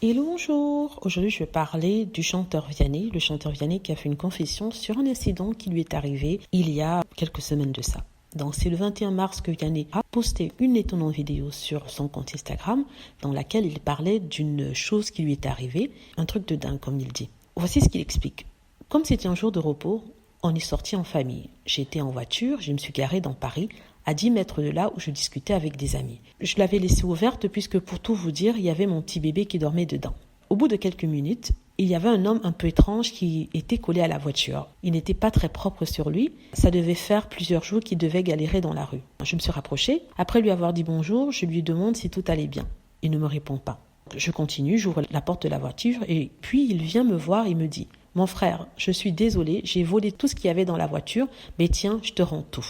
Hello, bonjour. Aujourd'hui, je vais parler du chanteur Vianney, le chanteur Vianney qui a fait une confession sur un incident qui lui est arrivé il y a quelques semaines de ça. Donc, c'est le 21 mars que Vianney a posté une étonnante vidéo sur son compte Instagram dans laquelle il parlait d'une chose qui lui est arrivée, un truc de dingue comme il dit. Voici ce qu'il explique. Comme c'était un jour de repos, on est sorti en famille. J'étais en voiture, je me suis garée dans Paris, à 10 mètres de là où je discutais avec des amis. Je l'avais laissée ouverte puisque pour tout vous dire, il y avait mon petit bébé qui dormait dedans. Au bout de quelques minutes, il y avait un homme un peu étrange qui était collé à la voiture. Il n'était pas très propre sur lui. Ça devait faire plusieurs jours qu'il devait galérer dans la rue. Je me suis rapprochée. Après lui avoir dit bonjour, je lui demande si tout allait bien. Il ne me répond pas. Je continue, j'ouvre la porte de la voiture et puis il vient me voir et me dit « Mon frère, je suis désolé, j'ai volé tout ce qu'il y avait dans la voiture, mais tiens, je te rends tout. »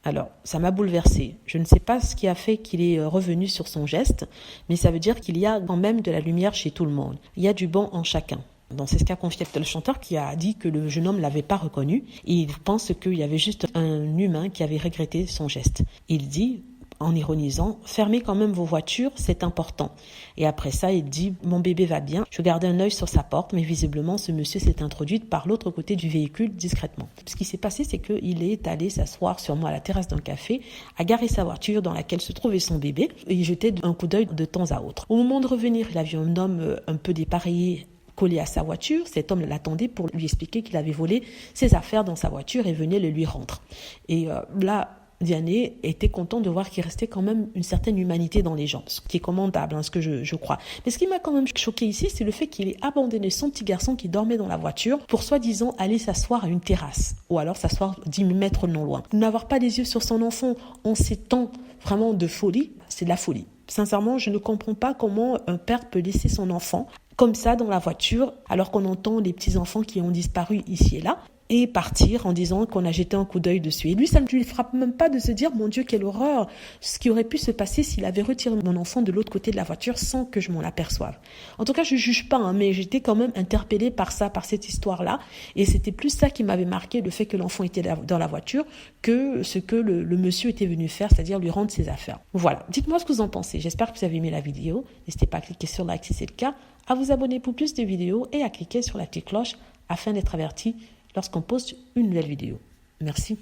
Alors, ça m'a bouleversée. Je ne sais pas ce qui a fait qu'il est revenu sur son geste, mais ça veut dire qu'il y a quand même de la lumière chez tout le monde. Il y a du bon en chacun. Donc, c'est ce qu'a confié le chanteur qui a dit que le jeune homme ne l'avait pas reconnu. Et il pense qu'il y avait juste un humain qui avait regretté son geste. Il dit, en ironisant, fermez quand même vos voitures, c'est important. Et après ça, il dit, mon bébé va bien. Je gardais un œil sur sa porte, mais visiblement, ce monsieur s'est introduit par l'autre côté du véhicule discrètement. Ce qui s'est passé, c'est qu'il est allé s'asseoir sûrement à la terrasse d'un café, a garé sa voiture dans laquelle se trouvait son bébé, et il jetait un coup d'œil de temps à autre. Au moment de revenir, il a vu un homme un peu dépareillé, collé à sa voiture. Cet homme l'attendait pour lui expliquer qu'il avait volé ses affaires dans sa voiture et venait le lui rendre. Et là, Vianney était content de voir qu'il restait quand même une certaine humanité dans les gens, ce qui est commendable, ce que je crois. Mais ce qui m'a quand même choqué ici, c'est le fait qu'il ait abandonné son petit garçon qui dormait dans la voiture pour soi-disant aller s'asseoir à une terrasse ou alors s'asseoir 10 mètres non loin. N'avoir pas les yeux sur son enfant en ces temps vraiment de folie, c'est de la folie. Sincèrement, je ne comprends pas comment un père peut laisser son enfant comme ça dans la voiture alors qu'on entend les petits-enfants qui ont disparu ici et là et partir en disant qu'on a jeté un coup d'œil dessus. Et lui, ça ne lui frappe même pas de se dire, mon Dieu, quelle horreur, ce qui aurait pu se passer s'il avait retiré mon enfant de l'autre côté de la voiture sans que je m'en aperçoive. En tout cas, je ne juge pas, mais j'étais quand même interpellée par ça, par cette histoire-là. Et c'était plus ça qui m'avait marqué, le fait que l'enfant était dans la voiture, que ce que le monsieur était venu faire, c'est-à-dire lui rendre ses affaires. Voilà, dites-moi ce que vous en pensez. J'espère que vous avez aimé la vidéo. N'hésitez pas à cliquer sur like si c'est le cas, à vous abonner pour plus de vidéos et à cliquer sur la petite cloche afin d'être averti lorsqu'on poste une nouvelle vidéo. Merci.